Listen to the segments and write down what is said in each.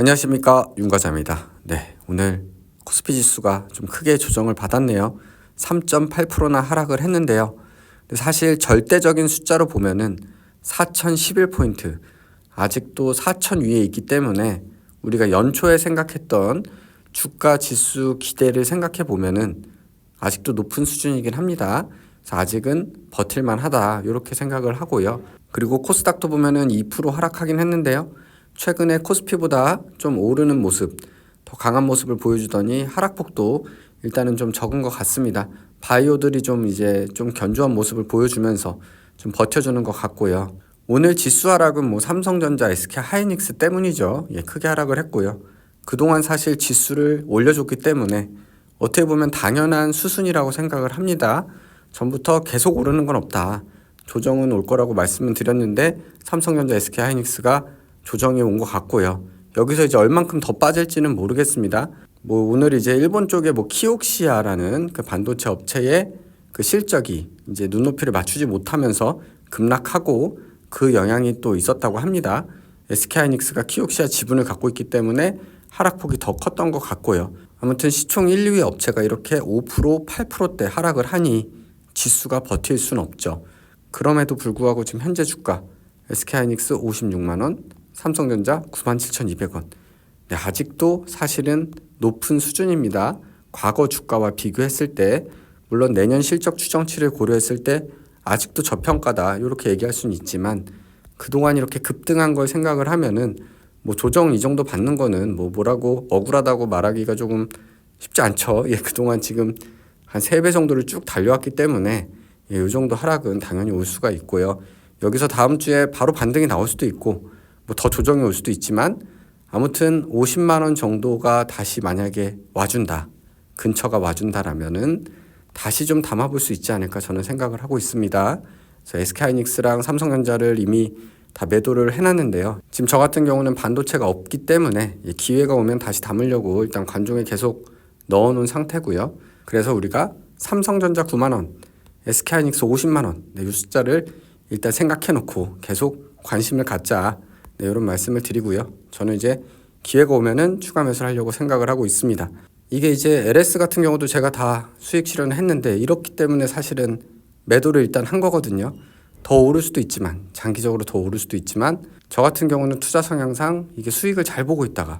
안녕하십니까, 윤과장입니다. 네, 오늘 코스피 지수가 좀 크게 조정을 받았네요. 3.8%나 하락을 했는데요. 근데 사실 절대적인 숫자로 보면은 4011포인트, 아직도 4000 위에 있기 때문에 우리가 연초에 생각했던 주가 지수 기대를 생각해 보면은 아직도 높은 수준이긴 합니다. 그래서 아직은 버틸만 하다, 이렇게 생각을 하고요. 그리고 코스닥도 보면은 2% 하락하긴 했는데요. 최근에 코스피보다 좀 오르는 모습, 더 강한 모습을 보여주더니 하락폭도 일단은 좀 적은 것 같습니다. 바이오들이 좀 이제 좀 견조한 모습을 보여주면서 좀 버텨주는 것 같고요. 오늘 지수 하락은 뭐 삼성전자, SK하이닉스 때문이죠. 크게 하락을 했고요. 그동안 사실 지수를 올려줬기 때문에 어떻게 보면 당연한 수순이라고 생각을 합니다. 전부터 계속 오르는 건 없다, 조정은 올 거라고 말씀을 드렸는데 삼성전자, SK하이닉스가 조정이 온 것 같고요. 여기서 이제 얼만큼 더 빠질지는 모르겠습니다. 뭐 오늘 이제 일본 쪽에 뭐 키옥시아라는 그 반도체 업체의 그 실적이 이제 눈높이를 맞추지 못하면서 급락하고 그 영향이 또 있었다고 합니다. SK하이닉스가 키옥시아 지분을 갖고 있기 때문에 하락폭이 더 컸던 것 같고요. 아무튼 시총 1, 2위 업체가 이렇게 5%, 8%대 하락을 하니 지수가 버틸 수는 없죠. 그럼에도 불구하고 지금 현재 주가 SK하이닉스 56만 원, 삼성전자 97,200원. 네, 아직도 사실은 높은 수준입니다. 과거 주가와 비교했을 때, 물론 내년 실적 추정치를 고려했을 때 아직도 저평가다, 이렇게 얘기할 수는 있지만 그동안 이렇게 급등한 걸 생각을 하면은 뭐 조정 이 정도 받는 거는 뭐라고 억울하다고 말하기가 조금 쉽지 않죠. 그동안 지금 한 3배 정도를 쭉 달려왔기 때문에 이 정도 하락은 당연히 올 수가 있고요. 여기서 다음 주에 바로 반등이 나올 수도 있고 뭐 더 조정이 올 수도 있지만 아무튼 50만 원 정도가 다시 만약에 와준다, 근처가 와준다라면은 다시 좀 담아볼 수 있지 않을까 저는 생각을 하고 있습니다. 그래서 SK하이닉스랑 삼성전자를 이미 다 매도를 해놨는데요. 지금 저 같은 경우는 반도체가 없기 때문에 기회가 오면 다시 담으려고 일단 관중에 계속 넣어놓은 상태고요. 그래서 우리가 삼성전자 9만 원, SK하이닉스 50만 원, 이 숫자를 일단 생각해놓고 계속 관심을 갖자, 이런 말씀을 드리고요. 저는 이제 기회가 오면은 추가 매수를 하려고 생각을 하고 있습니다. 이게 이제 LS 같은 경우도 제가 다 수익 실현을 했는데 이렇기 때문에 사실은 매도를 일단 한 거거든요. 더 오를 수도 있지만, 장기적으로 더 오를 수도 있지만 저 같은 경우는 투자 성향상 이게 수익을 잘 보고 있다가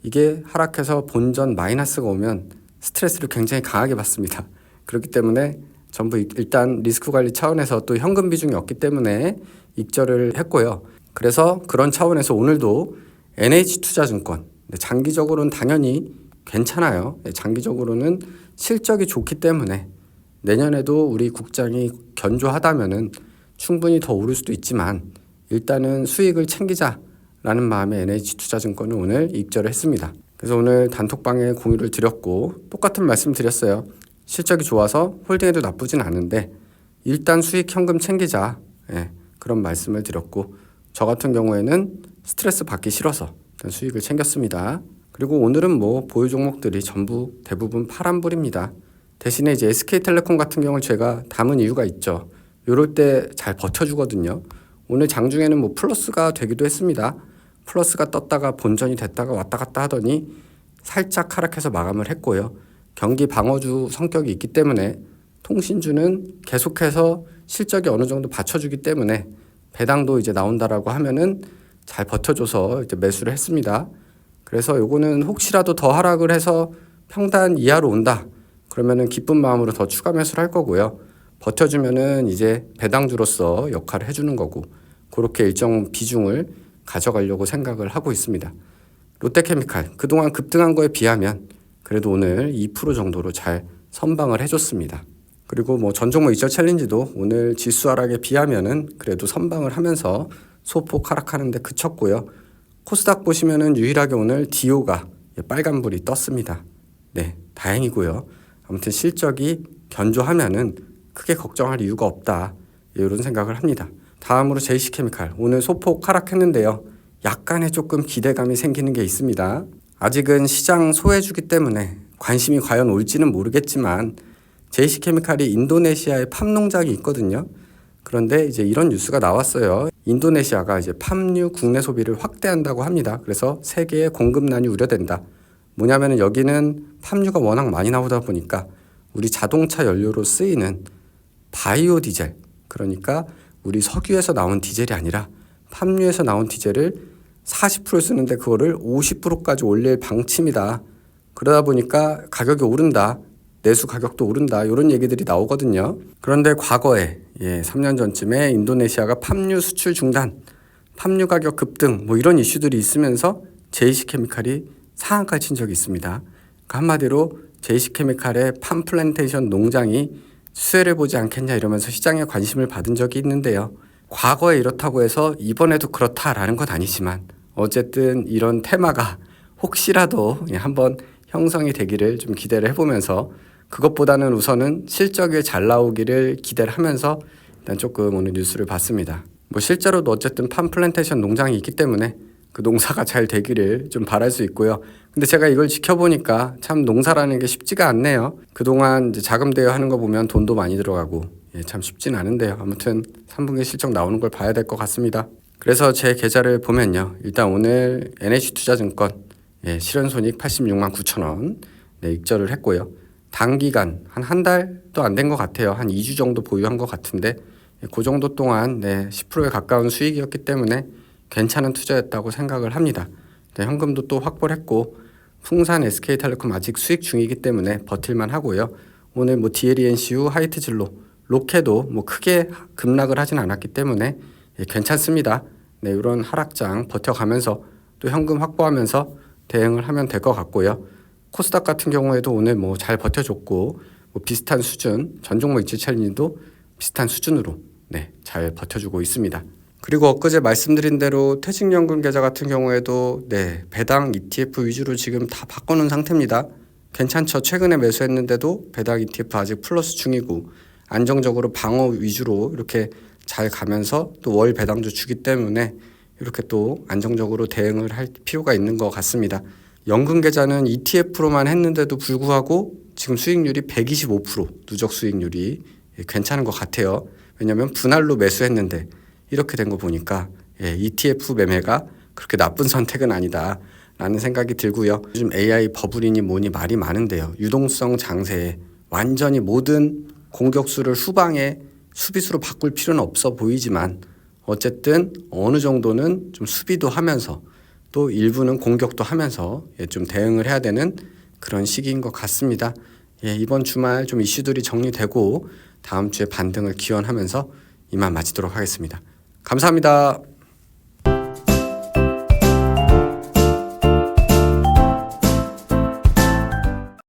이게 하락해서 본전 마이너스가 오면 스트레스를 굉장히 강하게 받습니다. 그렇기 때문에 전부 일단 리스크 관리 차원에서 또 현금 비중이 없기 때문에 익절을 했고요. 그래서 그런 차원에서 오늘도 NH투자증권, 장기적으로는 당연히 괜찮아요. 장기적으로는 실적이 좋기 때문에 내년에도 우리 국장이 견조하다면은 충분히 더 오를 수도 있지만 일단은 수익을 챙기자라는 마음에 NH투자증권을 오늘 입절을 했습니다. 그래서 오늘 단톡방에 공유를 드렸고 똑같은 말씀 드렸어요. 실적이 좋아서 홀딩해도 나쁘진 않은데 일단 수익 현금 챙기자, 그런 말씀을 드렸고 저 같은 경우에는 스트레스 받기 싫어서 일단 수익을 챙겼습니다. 그리고 오늘은 뭐 보유 종목들이 전부 대부분 파란불입니다. 대신에 이제 SK텔레콤 같은 경우를 제가 담은 이유가 있죠. 이럴 때 잘 버텨주거든요. 오늘 장중에는 뭐 플러스가 되기도 했습니다. 플러스가 떴다가 본전이 됐다가 왔다 갔다 하더니 살짝 하락해서 마감을 했고요. 경기 방어주 성격이 있기 때문에 통신주는 계속해서 실적이 어느 정도 받쳐주기 때문에 배당도 이제 나온다라고 하면은 잘 버텨줘서 이제 매수를 했습니다. 그래서 요거는 혹시라도 더 하락을 해서 평단 이하로 온다, 그러면은 기쁜 마음으로 더 추가 매수를 할 거고요. 버텨주면은 이제 배당주로서 역할을 해주는 거고, 그렇게 일정 비중을 가져가려고 생각을 하고 있습니다. 롯데케미칼 그동안 급등한 거에 비하면 그래도 오늘 2% 정도로 잘 선방을 해줬습니다. 그리고 뭐 전종목 이적 챌린지도 오늘 지수 하락에 비하면은 그래도 선방을 하면서 소폭 하락하는데 그쳤고요. 코스닥 보시면은 유일하게 오늘 디오가 빨간불이 떴습니다. 네, 다행이고요. 아무튼 실적이 견조하면은 크게 걱정할 이유가 없다, 이런 생각을 합니다. 다음으로 JC케미칼 오늘 소폭 하락했는데요. 약간의 조금 기대감이 생기는 게 있습니다. 아직은 시장 소외주기 때문에 관심이 과연 올지는 모르겠지만 JC케미칼이 인도네시아에 팜 농장이 있거든요. 그런데 이제 이런 뉴스가 나왔어요. 인도네시아가 이제 팜유 국내 소비를 확대한다고 합니다. 그래서 세계의 공급난이 우려된다. 뭐냐면은 여기는 팜유가 워낙 많이 나오다 보니까 우리 자동차 연료로 쓰이는 바이오 디젤, 그러니까 우리 석유에서 나온 디젤이 아니라 팜유에서 나온 디젤을 40% 쓰는데 그거를 50%까지 올릴 방침이다. 그러다 보니까 가격이 오른다. 내수 가격도 오른다. 이런 얘기들이 나오거든요. 그런데 과거에 3년 전쯤에 인도네시아가 팜유 수출 중단, 팜유 가격 급등 뭐 이런 이슈들이 있으면서 JC케미칼이 상한가를 친 적이 있습니다. 그러니까 한마디로 JC케미칼의 팜 플랜테이션 농장이 수혜를 보지 않겠냐 이러면서 시장에 관심을 받은 적이 있는데요. 과거에 이렇다고 해서 이번에도 그렇다라는 건 아니지만 어쨌든 이런 테마가 혹시라도 한번 형성이 되기를 좀 기대를 해보면서 그것보다는 우선은 실적이 잘 나오기를 기대를 하면서 일단 조금 오늘 뉴스를 봤습니다. 뭐 실제로도 어쨌든 팜 플랜테이션 농장이 있기 때문에 그 농사가 잘 되기를 좀 바랄 수 있고요. 근데 제가 이걸 지켜보니까 참 농사라는 게 쉽지가 않네요. 그동안 이제 자금 대여하는 거 보면 돈도 많이 들어가고 참 쉽진 않은데요. 아무튼 3분기 실적 나오는 걸 봐야 될 것 같습니다. 그래서 제 계좌를 보면요. 일단 오늘 NH투자증권 실현손익 86만 9천 원 익절을 했고요. 단기간 한 달도 안 된 것 같아요. 한 2주 정도 보유한 것 같은데 그 정도 동안 10%에 가까운 수익이었기 때문에 괜찮은 투자였다고 생각을 합니다. 현금도 또 확보를 했고 풍산 SK텔레콤 아직 수익 중이기 때문에 버틸만 하고요. 오늘 뭐 DLENCU, 하이트진로, 로케도 뭐 크게 급락을 하진 않았기 때문에 괜찮습니다. 이런 하락장 버텨가면서 또 현금 확보하면서 대응을 하면 될 것 같고요. 코스닥 같은 경우에도 오늘 뭐 잘 버텨줬고 뭐 비슷한 수준, 전종목 이치 챌린지도 비슷한 수준으로 잘 버텨주고 있습니다. 그리고 엊그제 말씀드린 대로 퇴직연금 계좌 같은 경우에도 배당 ETF 위주로 지금 다 바꿔놓은 상태입니다. 괜찮죠? 최근에 매수했는데도 배당 ETF 아직 플러스 중이고 안정적으로 방어 위주로 이렇게 잘 가면서 또 월 배당도 주기 때문에 이렇게 또 안정적으로 대응을 할 필요가 있는 것 같습니다. 연금 계좌는 ETF로만 했는데도 불구하고 지금 수익률이 125%, 누적 수익률이 괜찮은 것 같아요. 왜냐하면 분할로 매수했는데 이렇게 된 거 보니까 ETF 매매가 그렇게 나쁜 선택은 아니다 라는 생각이 들고요. 요즘 AI 버블이니 뭐니 말이 많은데요. 유동성 장세에 완전히 모든 공격수를 후방에 수비수로 바꿀 필요는 없어 보이지만 어쨌든 어느 정도는 좀 수비도 하면서 또 일부는 공격도 하면서 좀 대응을 해야 되는 그런 시기인 것 같습니다. 이번 주말 좀 이슈들이 정리되고 다음 주에 반등을 기원하면서 이만 마치도록 하겠습니다. 감사합니다.